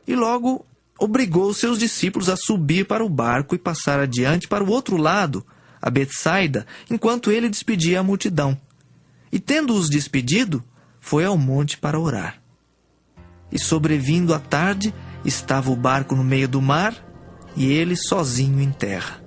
E logo obrigou os seus discípulos a subir para o barco e passar adiante para o outro lado, a Betsaida, enquanto ele despedia a multidão. E tendo-os despedido, foi ao monte para orar. E sobrevindo a tarde, estava o barco no meio do mar, e ele sozinho em terra.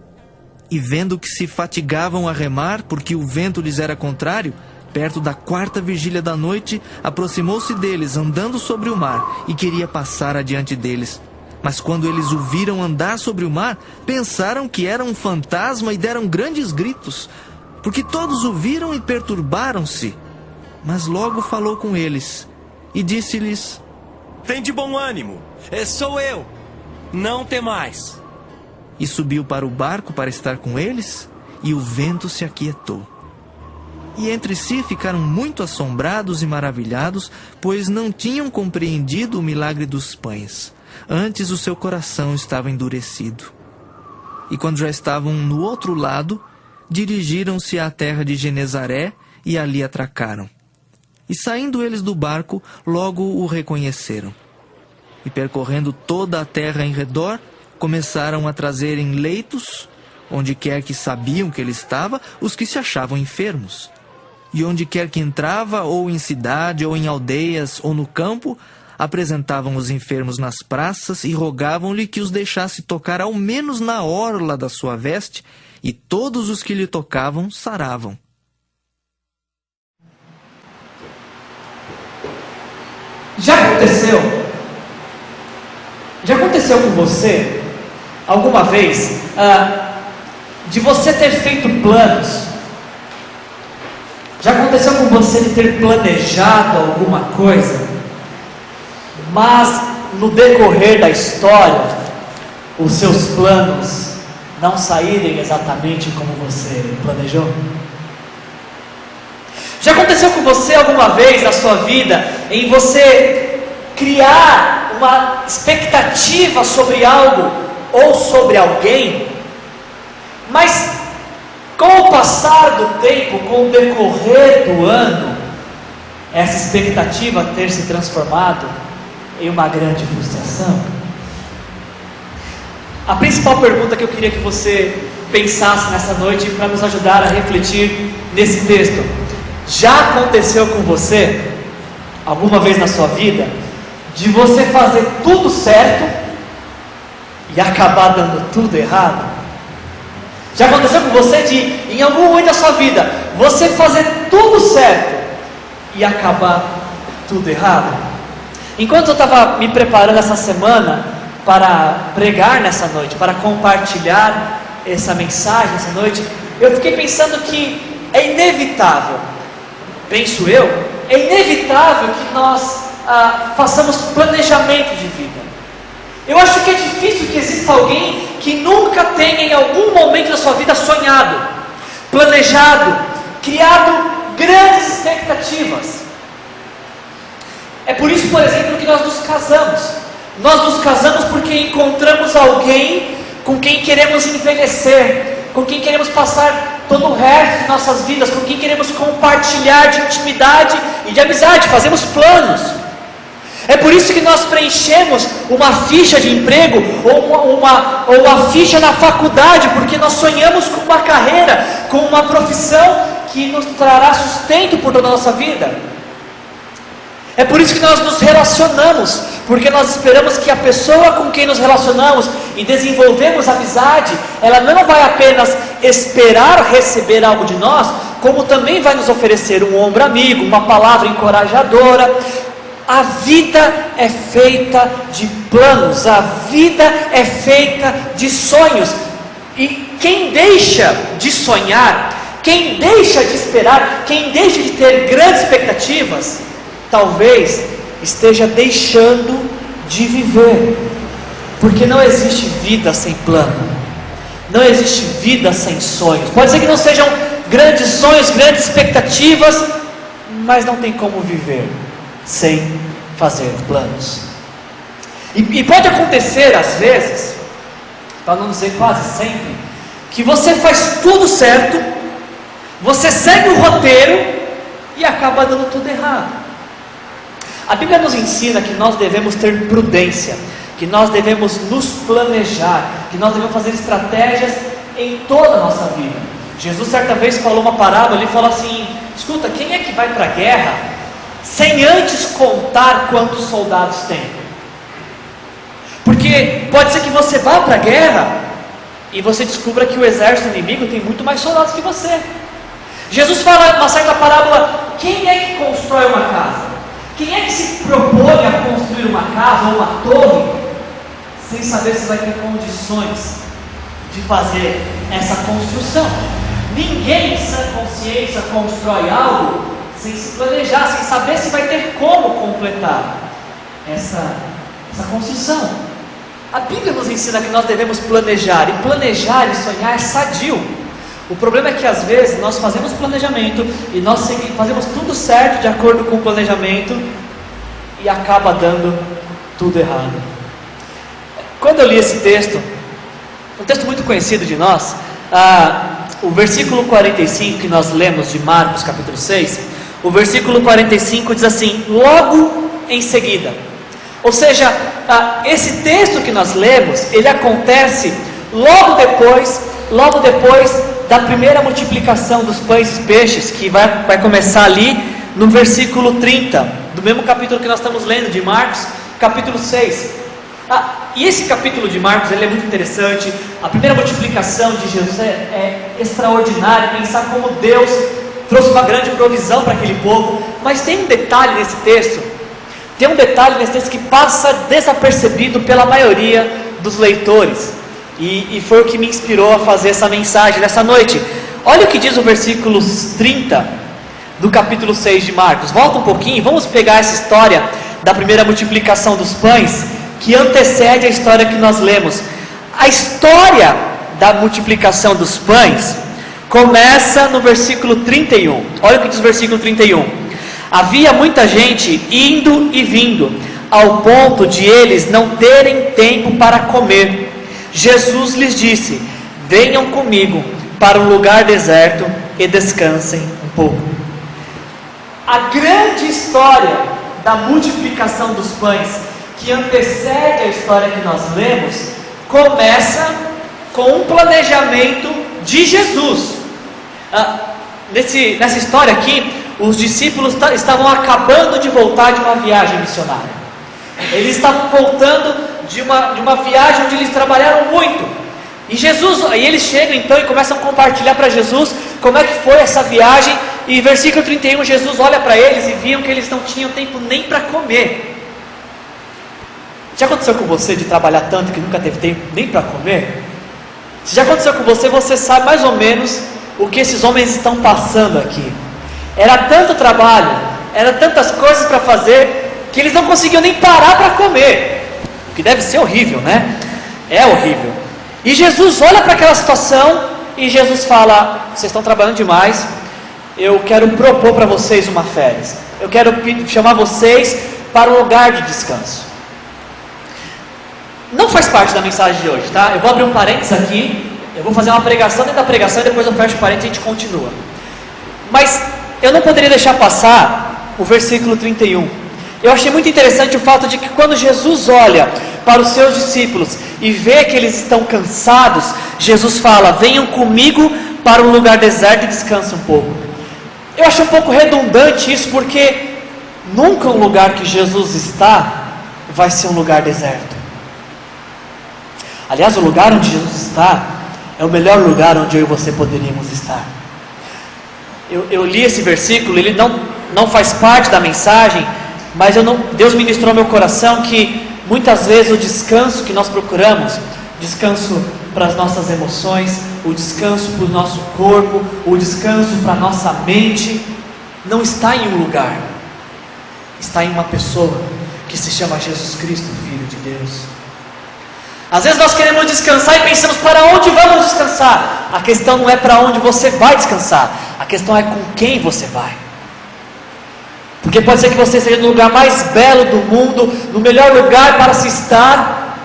E vendo que se fatigavam a remar, porque o vento lhes era contrário, perto da 4ª vigília da noite, aproximou-se deles, andando sobre o mar, e queria passar adiante deles. Mas quando eles o viram andar sobre o mar, pensaram que era um fantasma e deram grandes gritos, porque todos o viram e perturbaram-se. Mas logo falou com eles, e disse-lhes: Tende bom ânimo, sou eu, não temais. E subiu para o barco para estar com eles, e o vento se aquietou. E entre si ficaram muito assombrados e maravilhados, pois não tinham compreendido o milagre dos pães. Antes o seu coração estava endurecido. E quando já estavam no outro lado, dirigiram-se à terra de Genezaré e ali atracaram. E saindo eles do barco, logo o reconheceram. E percorrendo toda a terra em redor, começaram a trazer em leitos, onde quer que sabiam que ele estava, os que se achavam enfermos. E onde quer que entrava, ou em cidade, ou em aldeias, ou no campo, apresentavam os enfermos nas praças e rogavam-lhe que os deixasse tocar ao menos na orla da sua veste, e todos os que lhe tocavam saravam. Já aconteceu com você alguma vez de você ter feito planos? Já aconteceu com você de ter planejado alguma coisa, mas no decorrer da história os seus planos não saírem exatamente como você planejou? Já aconteceu com você alguma vez na sua vida em você criar uma expectativa sobre algo ou sobre alguém, mas com o passar do tempo, com o decorrer do ano, essa expectativa ter se transformado em uma grande frustração? A principal pergunta que eu queria que você pensasse nessa noite para nos ajudar a refletir nesse texto: já aconteceu com você alguma vez na sua vida de você fazer tudo certo e acabar dando tudo errado? Já aconteceu com você de, em algum momento da sua vida, você fazer tudo certo e acabar tudo errado? Enquanto eu estava me preparando essa semana para pregar nessa noite, para compartilhar essa mensagem essa noite, eu fiquei pensando que é inevitável, penso eu, é inevitável que nós façamos planejamento de vida. Eu acho que é difícil que exista alguém que nunca tenha em algum momento da sua vida sonhado, planejado, criado grandes expectativas. É por isso, por exemplo, que nós nos casamos. Nós nos casamos porque encontramos alguém com quem queremos envelhecer, com quem queremos passar todo o resto de nossas vidas, com quem queremos compartilhar de intimidade e de amizade, fazemos planos. É por isso que nós preenchemos uma ficha de emprego ou uma ficha na faculdade, porque nós sonhamos com uma carreira, com uma profissão que nos trará sustento por toda a nossa vida. É por isso que nós nos relacionamos, porque nós esperamos que a pessoa com quem nos relacionamos e desenvolvemos amizade, ela não vai apenas esperar receber algo de nós, como também vai nos oferecer um ombro amigo, uma palavra encorajadora. A vida é feita de planos, a vida é feita de sonhos. E quem deixa de sonhar, quem deixa de esperar, quem deixa de ter grandes expectativas, talvez esteja deixando de viver. Porque não existe vida sem plano, não existe vida sem sonhos. Pode ser que não sejam grandes sonhos, grandes expectativas, mas não tem como viver sem fazer planos. E pode acontecer às vezes, para não dizer quase sempre, que você faz tudo certo, você segue o roteiro e acaba dando tudo errado. A Bíblia nos ensina que nós devemos ter prudência, que nós devemos nos planejar, que nós devemos fazer estratégias em toda a nossa vida. Jesus certa vez falou uma parábola, ele falou assim: escuta, quem é que vai para a guerra sem antes contar quantos soldados tem? Porque pode ser que você vá para a guerra e você descubra que o exército inimigo tem muito mais soldados que você. Jesus fala uma certa parábola: quem é que constrói uma casa? Quem é que se propõe a construir uma casa ou uma torre sem saber se vai ter condições de fazer essa construção? Ninguém em sã consciência constrói algo sem se planejar, sem saber se vai ter como completar essa construção. A Bíblia nos ensina que nós devemos planejar, e planejar e sonhar é sadio. O problema é que às vezes nós fazemos planejamento e nós fazemos tudo certo de acordo com o planejamento e acaba dando tudo errado. Quando eu li esse texto, um texto muito conhecido de nós, o versículo 45 que nós lemos de Marcos capítulo 6, o versículo 45 diz assim: logo em seguida. Ou seja, esse texto que nós lemos, ele acontece logo depois da primeira multiplicação dos pães e peixes, que vai começar ali no versículo 30, do mesmo capítulo que nós estamos lendo, de Marcos, capítulo 6. E esse capítulo de Marcos, ele é muito interessante. A primeira multiplicação de Jesus é extraordinária, pensar como Deus trouxe uma grande provisão para aquele povo. Mas tem um detalhe nesse texto, que passa desapercebido pela maioria dos leitores, e foi o que me inspirou a fazer essa mensagem nessa noite. Olha o que diz o versículo 30 do capítulo 6 de Marcos. Volta um pouquinho, vamos pegar essa história da primeira multiplicação dos pães, que antecede a história que nós lemos. A história da multiplicação dos pães começa no versículo 31. Olha o que diz o versículo 31. Havia muita gente indo e vindo, ao ponto de eles não terem tempo para comer. Jesus lhes disse: venham comigo para um lugar deserto e descansem um pouco. A grande história da multiplicação dos pães, que antecede a história que nós lemos, começa com um planejamento de Jesus. Nessa história aqui, os discípulos estavam acabando de voltar de uma viagem missionária. Eles estavam voltando de uma viagem onde eles trabalharam muito. E eles chegam então e começam a compartilhar para Jesus como é que foi essa viagem. E versículo 31, Jesus olha para eles e viam que eles não tinham tempo nem para comer. Já aconteceu com você de trabalhar tanto que nunca teve tempo nem para comer? Se já aconteceu com você, você sabe mais ou menos o que esses homens estão passando aqui. Era tanto trabalho, era tantas coisas para fazer, que eles não conseguiam nem parar para comer. O que deve ser horrível, né? É horrível. E Jesus olha para aquela situação e Jesus fala: vocês estão trabalhando demais, eu quero propor para vocês uma férias. Eu quero chamar vocês para um lugar de descanso. Não faz parte da mensagem de hoje, tá? Eu vou abrir um parênteses aqui, eu vou fazer uma pregação dentro da pregação e depois eu fecho o parênteses e a gente continua. Mas eu não poderia deixar passar o versículo 31. Eu achei muito interessante o fato de que quando Jesus olha para os seus discípulos e vê que eles estão cansados, Jesus fala: venham comigo para um lugar deserto e descansem um pouco. Eu achei um pouco redundante isso, porque nunca um lugar que Jesus está vai ser um lugar deserto. Aliás, o lugar onde Jesus está é o melhor lugar onde eu e você poderíamos estar. Eu li esse versículo, ele não faz parte da mensagem, mas Deus ministrou meu coração que muitas vezes o descanso que nós procuramos, descanso para as nossas emoções, o descanso para o nosso corpo, o descanso para a nossa mente, não está em um lugar, está em uma pessoa que se chama Jesus Cristo, Filho de Deus. Às vezes nós queremos descansar e pensamos: para onde vamos descansar? A questão não é para onde você vai descansar, a questão é com quem você vai. Porque pode ser que você esteja no lugar mais belo do mundo, no melhor lugar para se estar,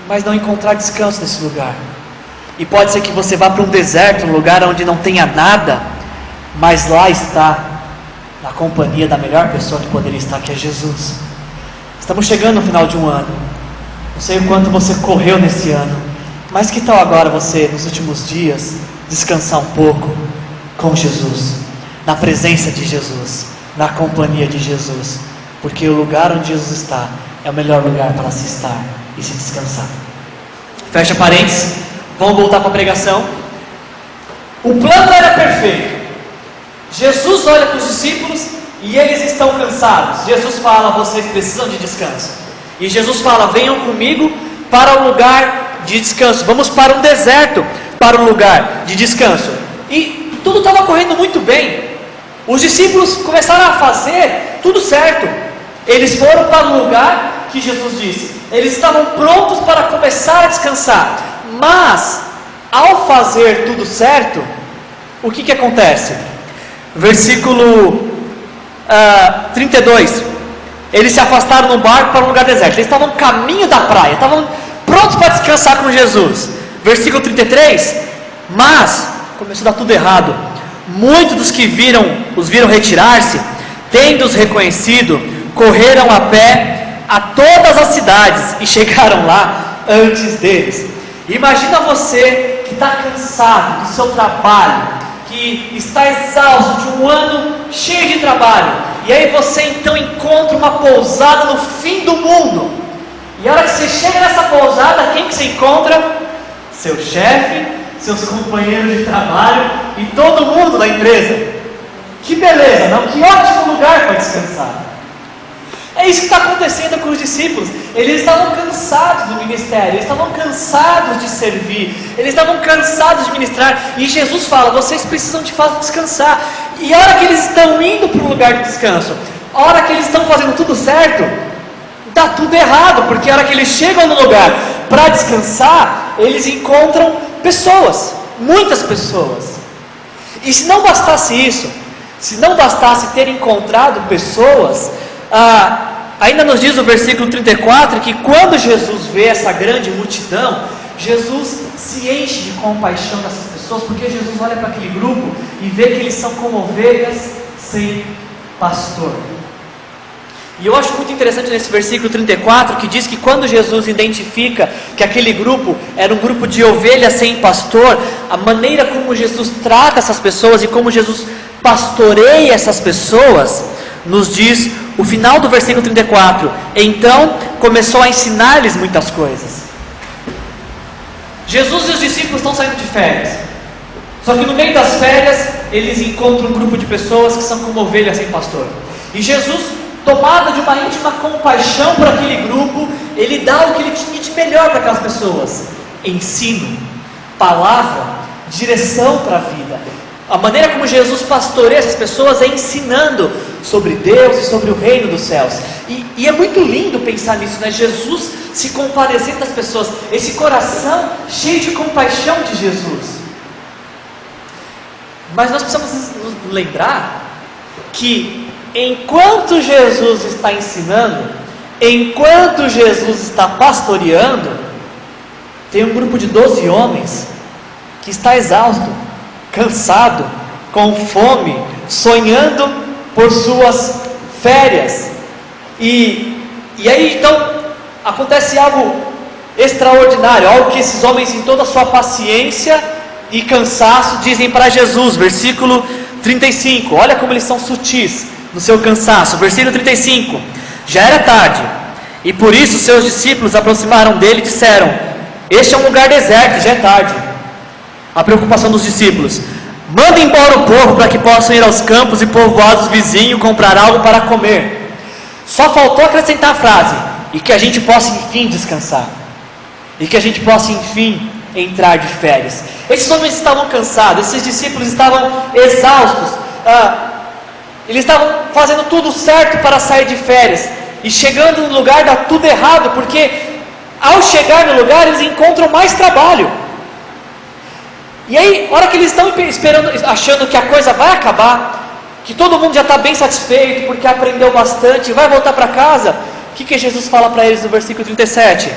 mas não encontrar descanso nesse lugar. E pode ser que você vá para um deserto, um lugar onde não tenha nada, mas lá está, na companhia da melhor pessoa que poderia estar, que é Jesus. Estamos chegando no final de um ano. Não sei o quanto você correu nesse ano, mas que tal agora você, nos últimos dias, descansar um pouco com Jesus, na presença de Jesus, na companhia de Jesus, porque o lugar onde Jesus está é o melhor lugar para se estar e se descansar. Fecha parênteses, vamos voltar para a pregação. O plano era perfeito. Jesus olha para os discípulos e eles estão cansados. Jesus fala: vocês precisam de descanso. E Jesus fala: venham comigo para um lugar de descanso. Vamos para um deserto, para um lugar de descanso. E tudo estava correndo muito bem. Os discípulos começaram a fazer tudo certo. Eles foram para o lugar que Jesus disse. Eles estavam prontos para começar a descansar. Mas, ao fazer tudo certo, o que acontece? Versículo 32. Eles se afastaram no barco para um lugar deserto. Eles estavam no caminho da praia, estavam prontos para descansar com Jesus. Versículo 33. Mas começou a dar tudo errado. Muitos dos que os viram retirar-se, tendo-os reconhecido, correram a pé a todas as cidades e chegaram lá antes deles. Imagina você que está cansado do seu trabalho, que está exausto de um ano cheio de trabalho, e aí você então encontra uma pousada no fim do mundo. E a hora que você chega nessa pousada, quem que você encontra? Seu chefe, seus companheiros de trabalho e todo mundo da empresa. Que beleza, não? Que ótimo lugar para descansar. É isso que está acontecendo com os discípulos. Eles estavam cansados do ministério, eles estavam cansados de servir, eles estavam cansados de ministrar. E Jesus fala: vocês precisam de fato descansar. E a hora que eles estão indo para um lugar de descanso, a hora que eles estão fazendo tudo certo, está tudo errado. Porque a hora que eles chegam no lugar para descansar, eles encontram pessoas, muitas pessoas. E se não bastasse isso, se não bastasse ter encontrado pessoas, ainda nos diz o versículo 34 que quando Jesus vê essa grande multidão, Jesus se enche de compaixão dessas pessoas, porque Jesus olha para aquele grupo e vê que eles são como ovelhas sem pastor. E eu acho muito interessante nesse versículo 34, que diz que quando Jesus identifica que aquele grupo era um grupo de ovelhas sem pastor, a maneira como Jesus trata essas pessoas e como Jesus pastoreia essas pessoas, nos diz o final do versículo 34: então começou a ensinar-lhes muitas coisas. Jesus e os discípulos estão saindo de férias, só que no meio das férias eles encontram um grupo de pessoas que são como ovelhas sem pastor. E Jesus, tomado de uma íntima compaixão por aquele grupo, ele dá o que ele tinha de melhor para aquelas pessoas: ensino, palavra, direção para a vida. A maneira como Jesus pastoreia essas pessoas é ensinando sobre Deus e sobre o reino dos céus. E é muito lindo pensar nisso, né? Jesus se compadecendo das pessoas, esse coração cheio de compaixão de Jesus. Mas nós precisamos nos lembrar que enquanto Jesus está ensinando, enquanto Jesus está pastoreando, tem um grupo de 12 homens que está exausto, cansado, com fome, sonhando por suas férias. E aí então acontece algo extraordinário, algo que esses homens, em toda a sua paciência e cansaço, dizem para Jesus. Versículo 35, olha como eles são sutis no seu cansaço. Versículo 35: já era tarde, e por isso seus discípulos aproximaram dele e disseram: este é um lugar deserto, já é tarde. A preocupação dos discípulos: manda embora o povo para que possam ir aos campos e povoados vizinhos comprar algo para comer. Só faltou acrescentar a frase: e que a gente possa enfim descansar, e que a gente possa enfim entrar de férias. Esses homens estavam cansados, esses discípulos estavam exaustos, eles estavam fazendo tudo certo para sair de férias, e chegando no lugar dá tudo errado, porque ao chegar no lugar eles encontram mais trabalho. E aí, a hora que eles estão esperando, achando que a coisa vai acabar, que todo mundo já está bem satisfeito, porque aprendeu bastante, vai voltar para casa, o que Jesus fala para eles no versículo 37?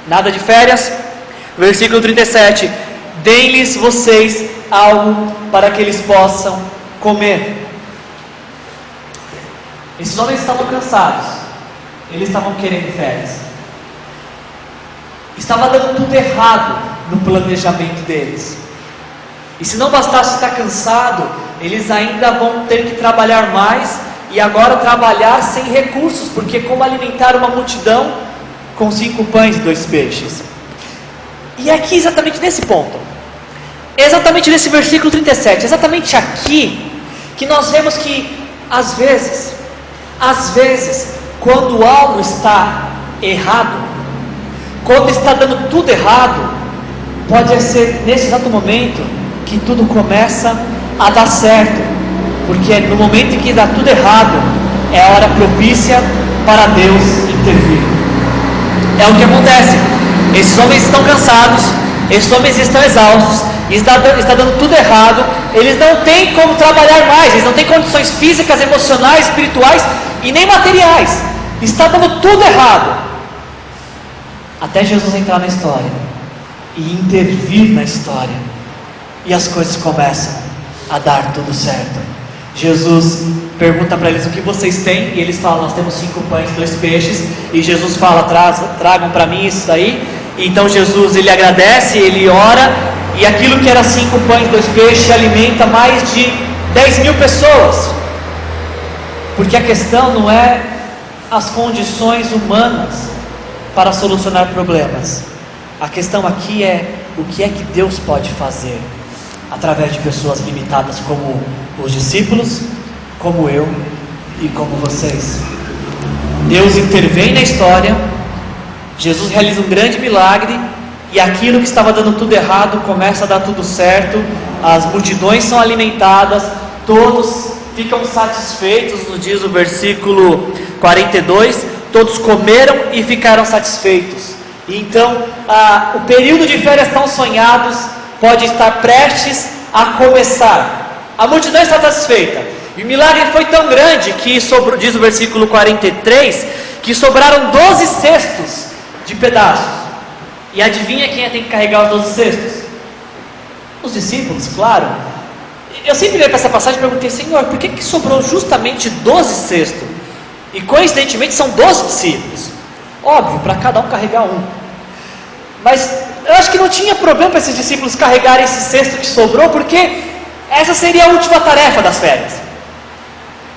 Nada de férias. Versículo 37: deem-lhes vocês algo para que eles possam comer. Esses homens estavam cansados, eles estavam querendo férias. Estava dando tudo errado no planejamento deles. E se não bastasse estar cansado, eles ainda vão ter que trabalhar mais, e agora trabalhar sem recursos, porque como alimentar uma multidão com 5 pães e 2 peixes? E aqui exatamente nesse ponto, exatamente nesse versículo 37, exatamente aqui, que nós vemos que às vezes, quando algo está errado, quando está dando tudo errado, pode ser nesse exato momento que tudo começa a dar certo, porque no momento em que dá tudo errado, é a hora propícia para Deus intervir. É o que acontece. Esses homens estão cansados, esses homens estão exaustos, está dando tudo errado, eles não têm como trabalhar mais, eles não têm condições físicas, emocionais, espirituais e nem materiais, está dando tudo errado, até Jesus entrar na história e intervir na história, e as coisas começam a dar tudo certo. Jesus pergunta para eles: o que vocês têm? E eles falam: nós temos 5 pães e 2 peixes. E Jesus fala: tragam para mim isso daí. Então Jesus, ele agradece, ele ora, e aquilo que era 5 pães e 2 peixes alimenta mais de 10 mil pessoas. Porque a questão não é as condições humanas para solucionar problemas. A questão aqui é o que é que Deus pode fazer através de pessoas limitadas como os discípulos, como eu e como vocês. Deus intervém na história, Jesus realiza um grande milagre, e aquilo que estava dando tudo errado começa a dar tudo certo, as multidões são alimentadas, todos ficam satisfeitos, nos diz o versículo 42, todos comeram e ficaram satisfeitos. E então, o período de férias tão sonhados pode estar prestes a começar. A multidão está satisfeita, e o milagre foi tão grande que diz o versículo 43, que sobraram 12 cestos de pedaços. E adivinha quem tem que carregar os 12 cestos? Os discípulos, claro. Eu sempre olhei para essa passagem e perguntei: Senhor, por que sobrou justamente 12 cestos? E coincidentemente são 12 discípulos. Óbvio, para cada um carregar um. Mas eu acho que não tinha problema para esses discípulos carregarem esse cesto que sobrou, porque essa seria a última tarefa das férias.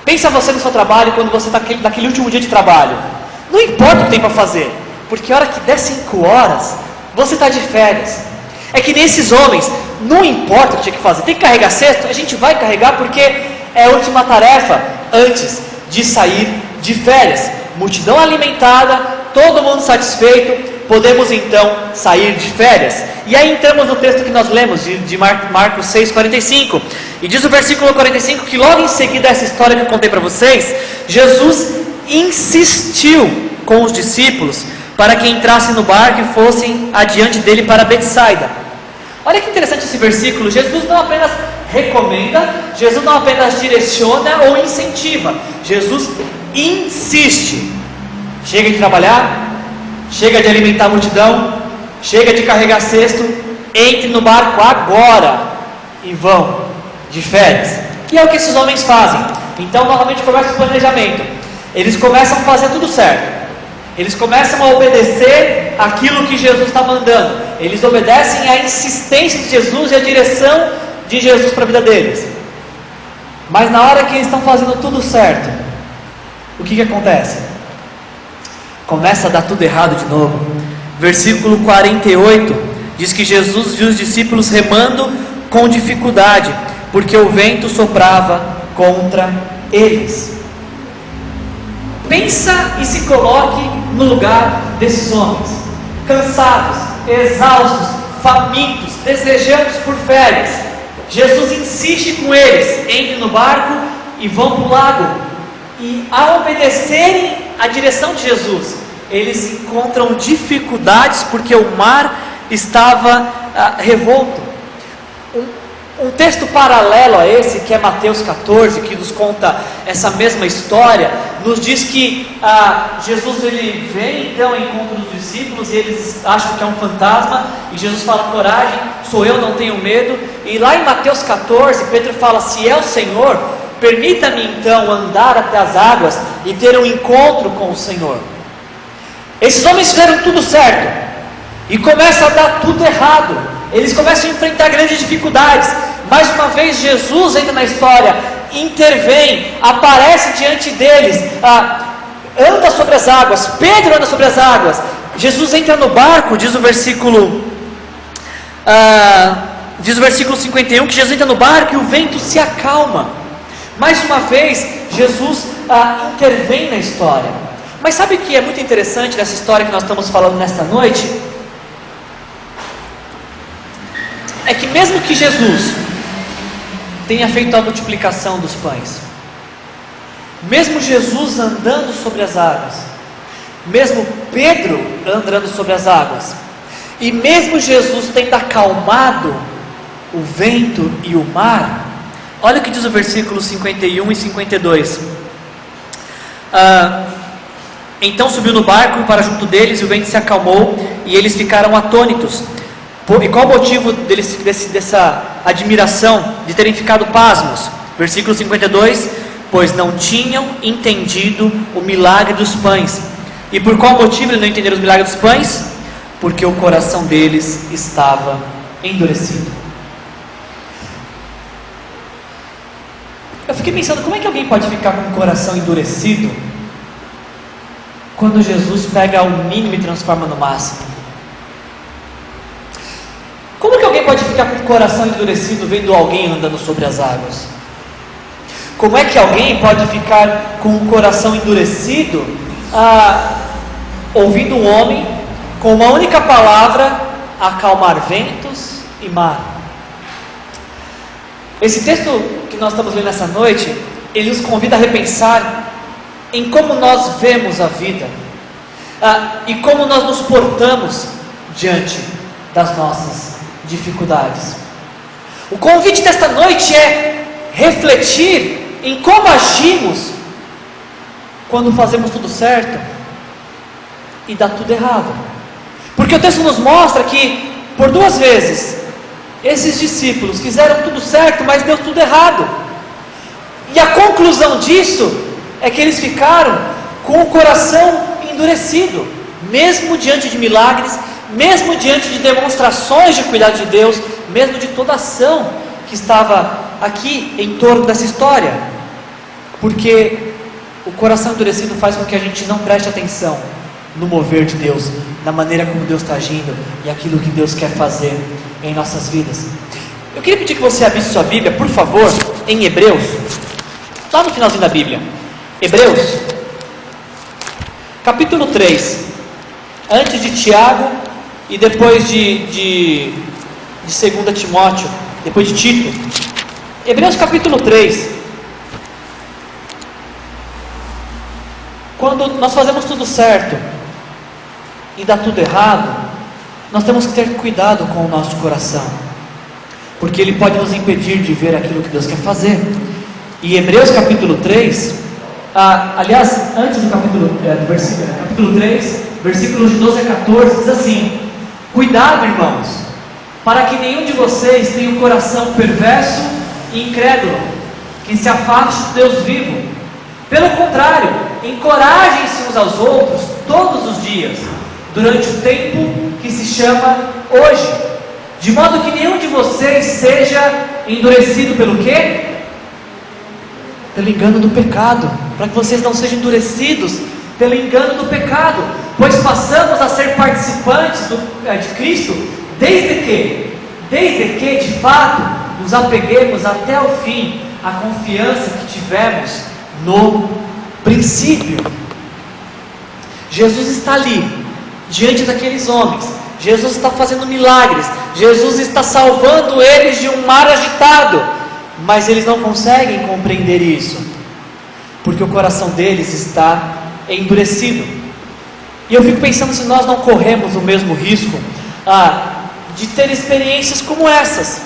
Pensa você no seu trabalho, quando você está naquele último dia de trabalho. Não importa o que tem para fazer, porque a hora que der 5 horas, você está de férias. É que nesses homens, não importa o que tinha que fazer, tem que carregar cesto, a gente vai carregar porque é a última tarefa antes de sair de férias. Multidão alimentada, todo mundo satisfeito, podemos então sair de férias. E aí entramos no texto que nós lemos, de Marcos 6,45, e diz o versículo 45 que logo em seguida essa história que eu contei para vocês, Jesus insistiu com os discípulos para que entrassem no barco e fossem adiante dele para Betsaida. Olha que interessante esse versículo. Jesus não apenas recomenda, Jesus não apenas direciona ou incentiva, Jesus insiste. Chega de trabalhar, chega de alimentar a multidão, chega de carregar cesto, entre no barco agora e vão de férias. E é o que esses homens fazem. Então novamente começa o planejamento. Eles começam a fazer tudo certo, eles começam a obedecer aquilo que Jesus está mandando, eles obedecem à insistência de Jesus e à direção de Jesus para a vida deles. Mas na hora que eles estão fazendo tudo certo, o que acontece? Começa a dar tudo errado de novo. Versículo 48 diz que Jesus viu os discípulos remando com dificuldade, porque o vento soprava contra eles. Pensa e se coloque no lugar desses homens, cansados, exaustos, famintos, desejantes por férias. Jesus insiste com eles: entrem no barco e vão para o lago. E ao obedecerem a direção de Jesus, eles encontram dificuldades porque o mar estava revolto. Um texto paralelo a esse, que é Mateus 14, que nos conta essa mesma história, nos diz que Jesus ele vem então ao encontro dos discípulos e eles acham que é um fantasma, e Jesus fala: coragem, sou eu, não tenho medo. E lá em Mateus 14, Pedro fala: se é o Senhor, permita-me então andar até as águas e ter um encontro com o Senhor. Esses homens fizeram tudo certo, e começa a dar tudo errado. Eles começam a enfrentar grandes dificuldades. Mais uma vez Jesus entra na história, intervém, aparece diante deles, anda sobre as águas. Pedro anda sobre as águas. Jesus entra no barco, diz o versículo 51, que Jesus entra no barco e o vento se acalma. Mais uma vez Jesus intervém na história. Mas sabe o que é muito interessante nessa história que nós estamos falando nesta noite? É que mesmo que Jesus tenha feito a multiplicação dos pães, mesmo Jesus andando sobre as águas, mesmo Pedro andando sobre as águas, e mesmo Jesus tendo acalmado o vento e o mar, olha o que diz o versículo 51 e 52. Então subiu no barco para junto deles, e o vento se acalmou, e eles ficaram atônitos. E qual o motivo dessa admiração, de terem ficado pasmos? Versículo 52: pois não tinham entendido o milagre dos pães. E por qual motivo eles não entenderam os milagres dos pães? Porque o coração deles estava endurecido. Eu fiquei pensando, como é que alguém pode ficar com o coração endurecido quando Jesus pega o mínimo e transforma no máximo? Como que alguém pode ficar com o coração endurecido vendo alguém andando sobre as águas? Como é que alguém pode ficar com o coração endurecido ouvindo um homem com uma única palavra acalmar ventos e mar? Esse texto que nós estamos lendo essa noite, ele nos convida a repensar em como nós vemos a vida e como nós nos portamos diante das nossas dificuldades. O convite desta noite é refletir em como agimos quando fazemos tudo certo e dá tudo errado. Porque o texto nos mostra que por 2 vezes esses discípulos fizeram tudo certo, mas deu tudo errado. E a conclusão disso é que eles ficaram com o coração endurecido, mesmo diante de milagres, mesmo diante de demonstrações de cuidado de Deus, mesmo de toda a ação que estava aqui em torno dessa história. Porque o coração endurecido faz com que a gente não preste atenção no mover de Deus, na maneira como Deus está agindo e aquilo que Deus quer fazer em nossas vidas. Eu queria pedir que você abrisse sua Bíblia, por favor, em Hebreus, lá no finalzinho da Bíblia. Hebreus, capítulo 3, antes de Tiago e depois de 2 Timóteo, depois de Tito. Hebreus capítulo 3. Quando nós fazemos tudo certo e dá tudo errado, nós temos que ter cuidado com o nosso coração, porque ele pode nos impedir de ver aquilo que Deus quer fazer. E Hebreus capítulo 3, aliás, antes do capítulo 3, versículos de 12 a 14, diz assim: cuidado, irmãos, para que nenhum de vocês tenha um coração perverso e incrédulo, que se afaste de Deus vivo. Pelo contrário, encorajem-se uns aos outros todos os dias, durante o tempo que se chama hoje, de modo que nenhum de vocês seja endurecido pelo quê? Pelo engano do pecado, para que vocês não sejam endurecidos pelo engano do pecado, pois passamos a ser participantes de Cristo, desde que de fato nos apeguemos até o fim à confiança que tivemos no princípio. Jesus está ali, diante daqueles homens, Jesus está fazendo milagres, Jesus está salvando eles de um mar agitado, mas eles não conseguem compreender isso, porque o coração deles está endurecido. E eu fico pensando se nós não corremos o mesmo risco de ter experiências como essas,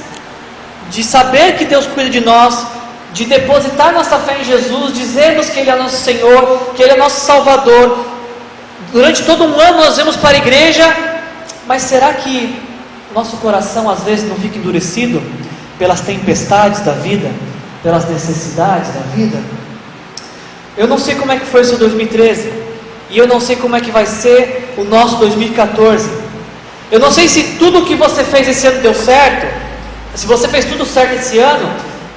de saber que Deus cuida de nós, de depositar nossa fé em Jesus, dizermos que Ele é nosso Senhor, que Ele é nosso Salvador. Durante todo um ano nós vamos para a igreja, mas será que nosso coração às vezes não fica endurecido pelas tempestades da vida, pelas necessidades da vida? Eu não sei como é que foi o seu 2013, e eu não sei como é que vai ser o nosso 2014, Eu não sei se tudo que você fez esse ano deu certo, se você fez tudo certo esse ano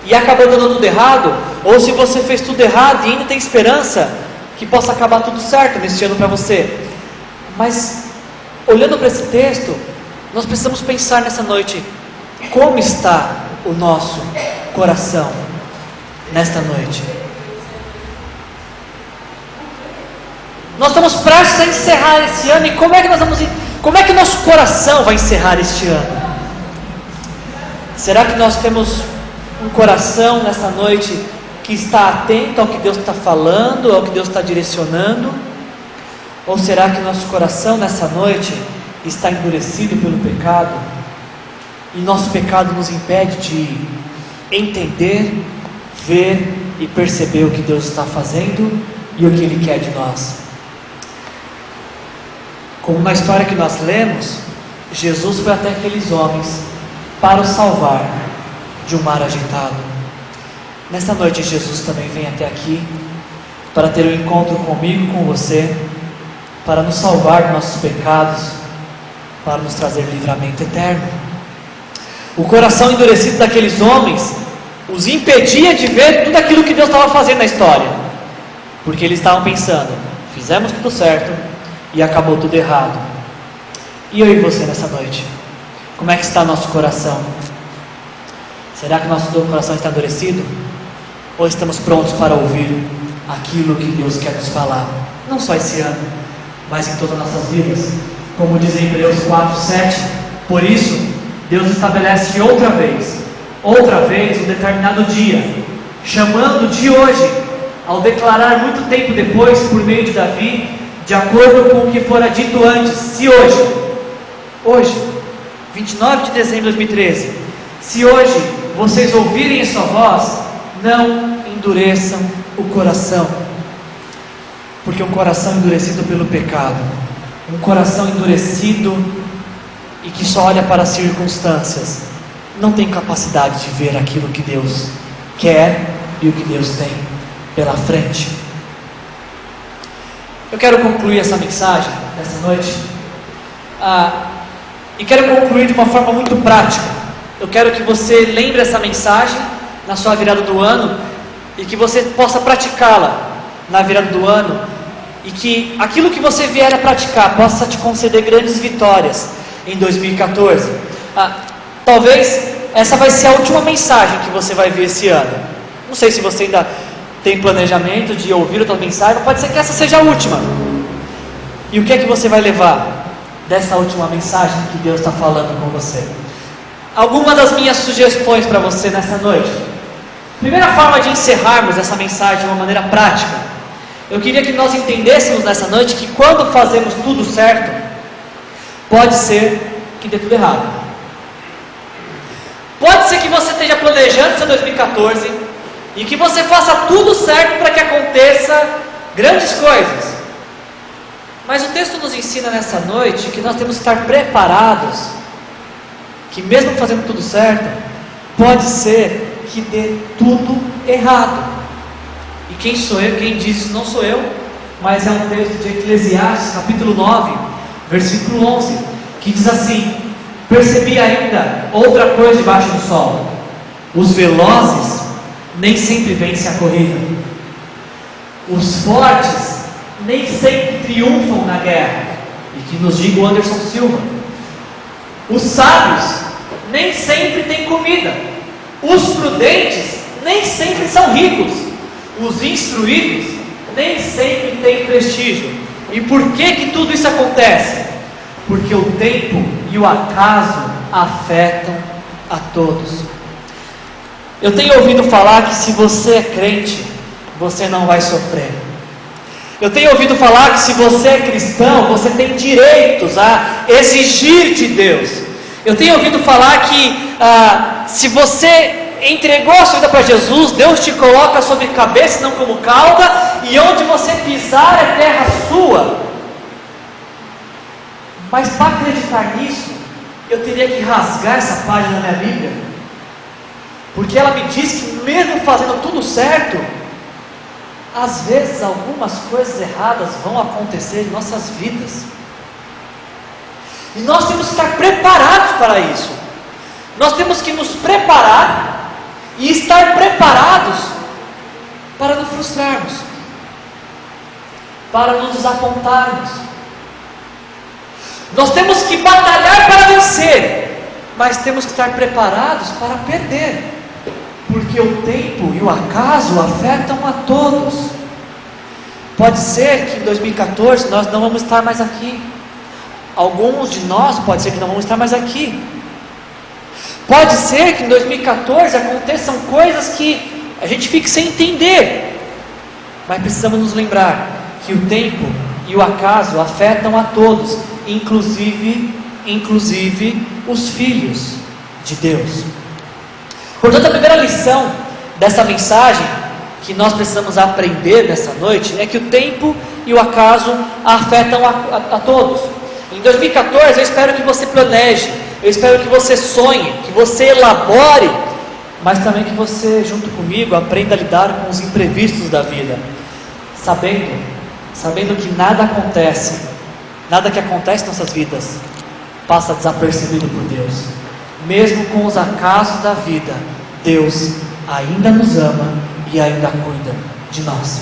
e acabou dando tudo errado, ou se você fez tudo errado e ainda tem esperança que possa acabar tudo certo neste ano para você. Mas, olhando para esse texto, nós precisamos pensar nessa noite, como está o nosso coração nesta noite? Nós estamos prestes a encerrar esse ano, e como é que nosso coração vai encerrar este ano? Será que nós temos um coração nessa noite que está atento ao que Deus está falando, ao que Deus está direcionando? Ou será que nosso coração nessa noite está endurecido pelo pecado, e nosso pecado nos impede de entender, ver e perceber o que Deus está fazendo e o que Ele quer de nós? Como na história que nós lemos, Jesus foi até aqueles homens para os salvar de um mar agitado. Nesta noite Jesus também vem até aqui para ter um encontro comigo, com você, para nos salvar dos nossos pecados, para nos trazer livramento eterno. O coração endurecido daqueles homens os impedia de ver tudo aquilo que Deus estava fazendo na história, porque eles estavam pensando: fizemos tudo certo e acabou tudo errado. E eu e você nessa noite, como é que está nosso coração? Será que nosso coração está endurecido? Ou estamos prontos para ouvir aquilo que Deus quer nos falar? Não só esse ano, mas em todas as nossas vidas. Como diz em Hebreus 4:7, por isso Deus estabelece outra vez, um determinado dia, chamando de hoje, ao declarar muito tempo depois, por meio de Davi, de acordo com o que fora dito antes: se hoje, 29 de dezembro de 2013, se hoje vocês ouvirem a sua voz, não endureçam o coração, porque um coração endurecido pelo pecado, um coração endurecido e que só olha para as circunstâncias, não tem capacidade de ver aquilo que Deus quer e o que Deus tem pela frente. Eu quero concluir essa mensagem dessa noite, e quero concluir de uma forma muito prática. Eu quero que você lembre essa mensagem na sua virada do ano, e que você possa praticá-la na virada do ano, e que aquilo que você vier a praticar possa te conceder grandes vitórias em 2014. Talvez essa vai ser a última mensagem que você vai ver esse ano. Não sei se você ainda tem planejamento de ouvir outra mensagem, pode ser que essa seja a última. E o que é que você vai levar dessa última mensagem que Deus está falando com você? Algumas das minhas sugestões para você nessa noite. Primeira forma de encerrarmos essa mensagem de uma maneira prática, eu queria que nós entendêssemos nessa noite que quando fazemos tudo certo, pode ser que dê tudo errado. Pode ser que você esteja planejando seu 2014 e que você faça tudo certo para que aconteça grandes coisas. Mas o texto nos ensina nessa noite que nós temos que estar preparados, que mesmo fazendo tudo certo, pode ser que dê tudo errado. E quem sou eu? Quem diz isso não sou eu, mas é um texto de Eclesiastes, capítulo 9, versículo 11, que diz assim: percebi ainda outra coisa debaixo do sol: os velozes nem sempre vencem a corrida, os fortes nem sempre triunfam na guerra. E que nos diga o Anderson Silva: os sábios nem sempre têm comida, os prudentes nem sempre são ricos, os instruídos nem sempre têm prestígio. E por que tudo isso acontece? Porque o tempo e o acaso afetam a todos. Eu tenho ouvido falar que se você é crente, você não vai sofrer. Eu tenho ouvido falar que se você é cristão, você tem direitos a exigir de Deus. Eu tenho ouvido falar que se você entregou a sua vida para Jesus, Deus te coloca sobre cabeça, não como cauda, e onde você pisar é terra sua. Mas para acreditar nisso, eu teria que rasgar essa página da minha Bíblia, porque ela me diz que mesmo fazendo tudo certo, às vezes algumas coisas erradas vão acontecer em nossas vidas. E nós temos que estar preparados para isso. Nós temos que nos preparar e estar preparados para nos frustrarmos, para nos desapontarmos. Nós temos que batalhar para vencer, mas temos que estar preparados para perder, porque o tempo e o acaso afetam a todos. Pode ser que em 2014 nós não vamos estar mais aqui. Alguns de nós pode ser que não vamos estar mais aqui. Pode ser que em 2014 aconteçam coisas que a gente fique sem entender. Mas precisamos nos lembrar que o tempo e o acaso afetam a todos, inclusive os filhos de Deus. Portanto, a primeira lição dessa mensagem que nós precisamos aprender nessa noite é que o tempo e o acaso afetam a todos. Em 2014 eu espero que você planeje, eu espero que você sonhe, que você elabore, mas também que você, junto comigo, aprenda a lidar com os imprevistos da vida, sabendo que nada que acontece em nossas vidas passa desapercebido por Deus. Mesmo com os acasos da vida, Deus ainda nos ama e ainda cuida de nós.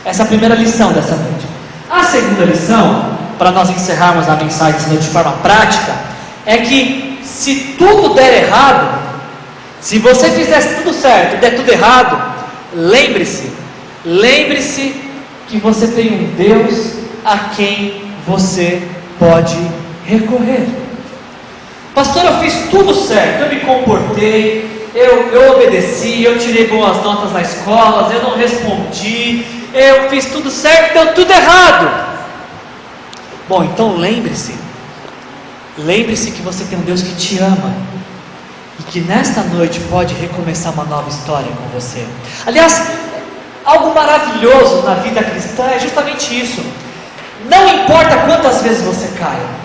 Essa é a primeira lição dessa noite. A segunda lição, para nós encerrarmos a mensagem de forma prática, é que se tudo der errado, se você fizesse tudo certo e der tudo errado, lembre-se que você tem um Deus a quem você pode recorrer. Pastor, eu fiz tudo certo, eu me comportei, eu obedeci, eu tirei boas notas na escola, eu não respondi, eu fiz tudo certo, deu tudo errado. Bom, então lembre-se que você tem um Deus que te ama e que nesta noite pode recomeçar uma nova história com você. Aliás, algo maravilhoso na vida cristã é justamente isso. Não importa quantas vezes você caia.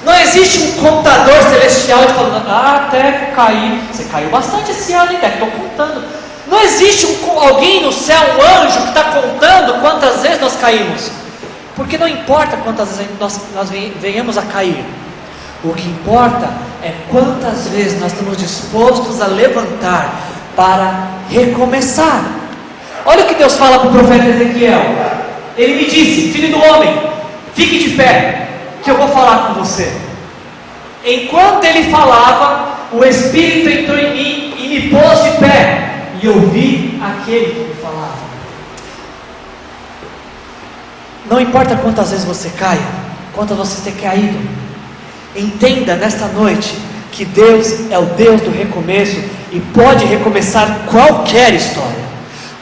Não existe um contador celestial falando, até que caí. Você caiu bastante esse ano, hein? Estou contando. Não existe alguém no céu, um anjo, que está contando quantas vezes nós caímos. Porque não importa quantas vezes nós venhamos a cair. O que importa é quantas vezes nós estamos dispostos a levantar para recomeçar. Olha o que Deus fala para o profeta Ezequiel. Ele me disse, filho do homem, fique de pé, que eu vou falar com você. Enquanto ele falava, o Espírito entrou em mim e me pôs de pé, e ouvi aquele que me falava. Não importa quantas vezes você caia, quantas você ter caído, entenda nesta noite que Deus é o Deus do recomeço e pode recomeçar qualquer história.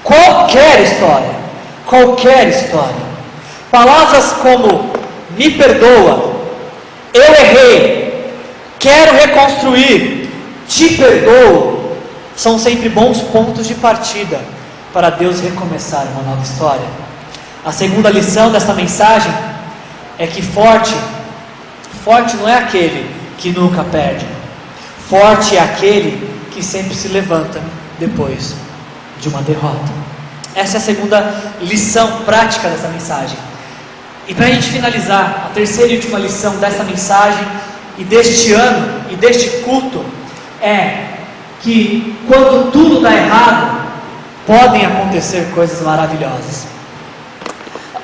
Qualquer história. Palavras como me perdoa, eu errei, quero reconstruir, te perdoo, são sempre bons pontos de partida para Deus recomeçar uma nova história. A segunda lição desta mensagem é que forte não é aquele que nunca perde. Forte é aquele que sempre se levanta depois de uma derrota. Essa é a segunda lição prática dessa mensagem. E para a gente finalizar, a terceira e última lição dessa mensagem e deste ano e deste culto é que quando tudo dá errado, podem acontecer coisas maravilhosas.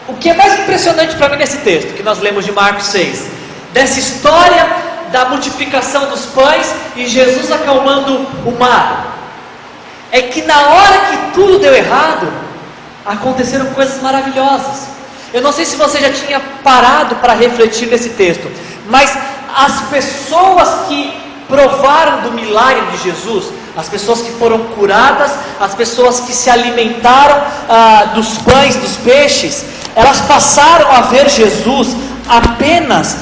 O que é mais impressionante para mim nesse texto que nós lemos de Marcos 6, dessa história da multiplicação dos pães e Jesus acalmando o mar, é que na hora que tudo deu errado, aconteceram coisas maravilhosas. Eu não sei se você já tinha parado para refletir nesse texto, mas as pessoas que provaram do milagre de Jesus, as pessoas que foram curadas, as pessoas que se alimentaram dos pães, dos peixes, elas passaram a ver Jesus apenas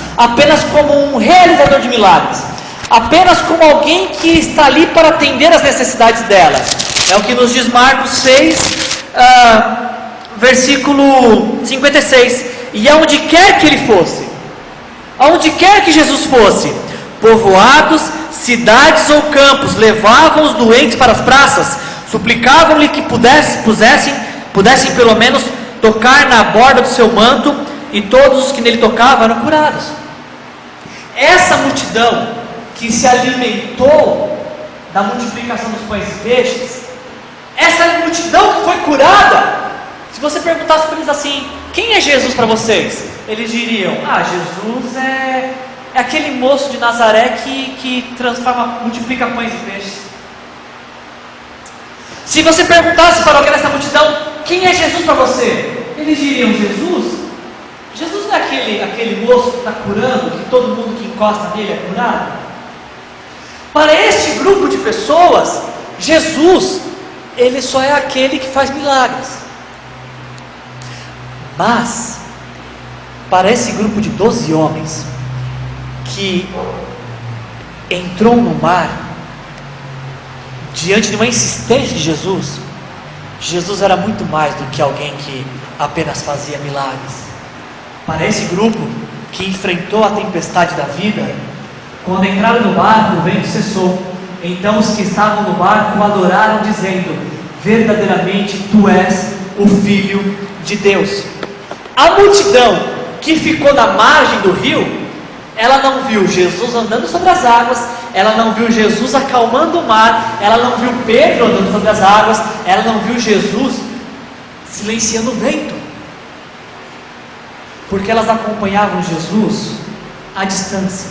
como um realizador de milagres, apenas como alguém que está ali para atender as necessidades delas. É o que nos diz Marcos 6, versículo 56. E aonde quer que ele fosse, aonde quer que Jesus fosse, povoados, cidades ou campos, levavam os doentes para as praças, suplicavam-lhe que pudessem pelo menos tocar na borda do seu manto, e todos os que nele tocavam eram curados. essa multidão que se alimentou da multiplicação dos pães e peixes, essa multidão que foi curada, se você perguntasse para eles assim, quem é Jesus para vocês? Eles diriam, Jesus é aquele moço de Nazaré que multiplica pães e peixes. Se você perguntasse para alguém dessa multidão, quem é Jesus para você? Eles diriam, Jesus não é aquele moço que está curando, que todo mundo que encosta nele é curado? Para este grupo de pessoas, Jesus, ele só é aquele que faz milagres. Mas, para esse grupo de 12 homens, que entrou no mar, diante de uma insistência de Jesus, Jesus era muito mais do que alguém que apenas fazia milagres. Para esse grupo que enfrentou a tempestade da vida, quando entraram no barco, o vento cessou. Então os que estavam no barco o adoraram, dizendo: verdadeiramente tu és o Filho de Deus. A multidão que ficou na margem do rio, ela não viu Jesus andando sobre as águas, ela não viu Jesus acalmando o mar, ela não viu Pedro andando sobre as águas, ela não viu Jesus silenciando o vento, porque elas acompanhavam Jesus à distância,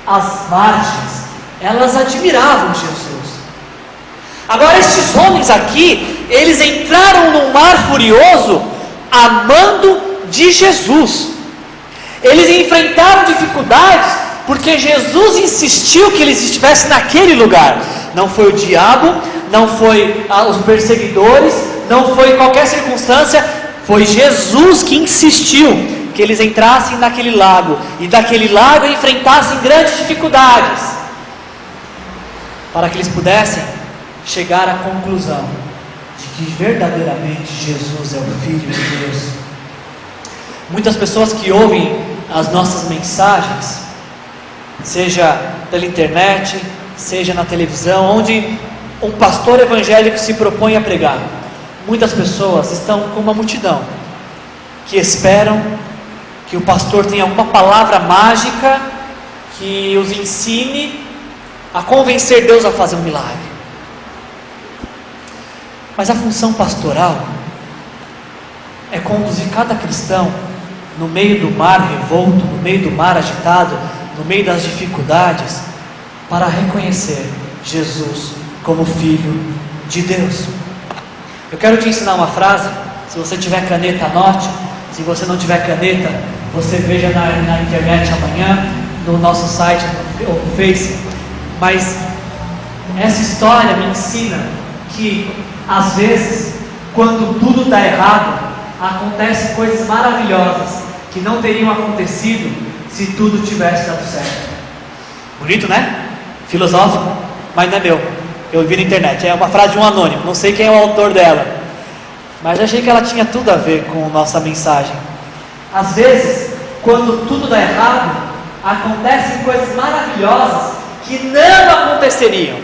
às margens, elas admiravam Jesus. Agora estes homens aqui, eles entraram num mar furioso, amando de Jesus. Eles enfrentaram dificuldades, porque Jesus insistiu que eles estivessem naquele lugar. Não foi o diabo, não foi os perseguidores, não foi qualquer circunstância, foi Jesus que insistiu que eles entrassem naquele lago, e daquele lago enfrentassem grandes dificuldades, para que eles pudessem chegar à conclusão de que verdadeiramente Jesus é o Filho de Deus. Muitas pessoas que ouvem as nossas mensagens, seja pela internet, seja na televisão, onde um pastor evangélico se propõe a pregar, muitas pessoas estão com uma multidão que esperam que o pastor tenha alguma palavra mágica que os ensine a convencer Deus a fazer um milagre. Mas a função pastoral é conduzir cada cristão no meio do mar revolto, no meio do mar agitado, no meio das dificuldades, para reconhecer Jesus como Filho de Deus. Eu quero te ensinar uma frase. Se você tiver caneta, anote. Se você não tiver caneta, você veja na internet amanhã, no nosso site ou no Face. Mas essa história me ensina que às vezes, quando tudo dá errado, acontecem coisas maravilhosas que não teriam acontecido se tudo tivesse dado certo. Bonito, né? Filosófico, mas não é meu. Eu vi na internet, é uma frase de um anônimo, não sei quem é o autor dela, mas achei que ela tinha tudo a ver com nossa mensagem. Às vezes, quando tudo dá errado, acontecem coisas maravilhosas que não aconteceriam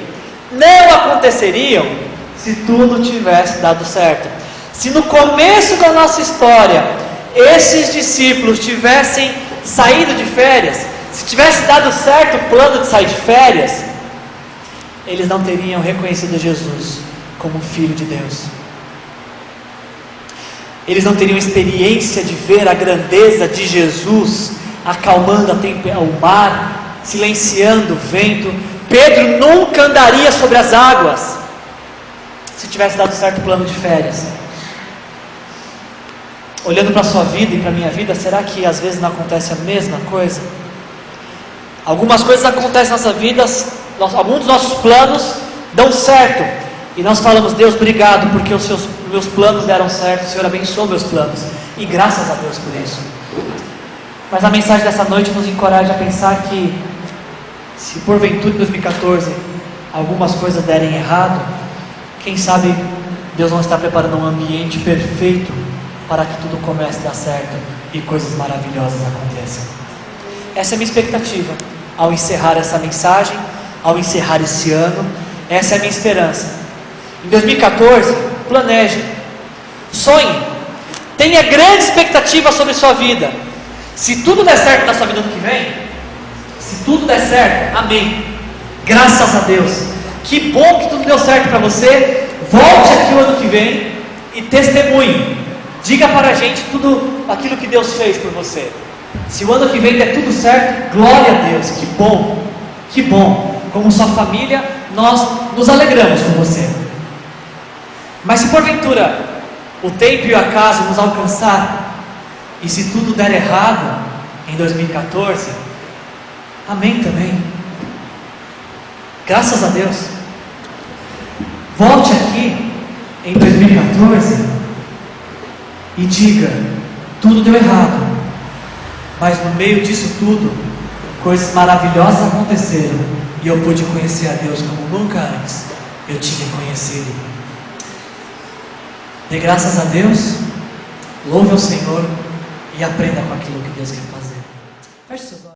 se tudo tivesse dado certo. Se no começo da nossa história esses discípulos tivessem saído de férias, se tivesse dado certo o plano de sair de férias, eles não teriam reconhecido Jesus como Filho de Deus. Eles não teriam experiência de ver a grandeza de Jesus acalmando o mar, silenciando o vento. Pedro nunca andaria sobre as águas se tivesse dado certo o plano de férias. Olhando para a sua vida e para a minha vida, será que às vezes não acontece a mesma coisa? Algumas coisas acontecem na nossa vida, alguns dos nossos planos dão certo, e nós falamos: Deus, obrigado, porque os meus planos deram certo, o Senhor abençoou meus planos, e graças a Deus por isso. Mas a mensagem dessa noite nos encoraja a pensar que, se porventura em 2014 algumas coisas derem errado, quem sabe Deus não está preparando um ambiente perfeito para que tudo comece a dar certo e coisas maravilhosas aconteçam. Essa é a minha expectativa ao encerrar essa mensagem, ao encerrar esse ano. Essa é a minha esperança. Em 2014, planeje, sonhe, tenha grande expectativa sobre sua vida. Se tudo der certo na sua vida ano que vem, se tudo der certo, amém. Graças a Deus. Que bom que tudo deu certo para você. Volte aqui o ano que vem e testemunhe. Diga para a gente tudo aquilo que Deus fez por você. Se o ano que vem der tudo certo, glória a Deus. Que bom, que bom. Como sua família, nós nos alegramos com você. Mas se porventura o tempo e o acaso nos alcançar, e se tudo der errado em 2014, amém também. Graças a Deus. Volte aqui em 2014 e diga: tudo deu errado, mas no meio disso tudo, coisas maravilhosas aconteceram e eu pude conhecer a Deus como nunca antes eu tinha conhecido. Dê graças a Deus, louve ao Senhor e aprenda com aquilo que Deus quer fazer. Feche seus olhos.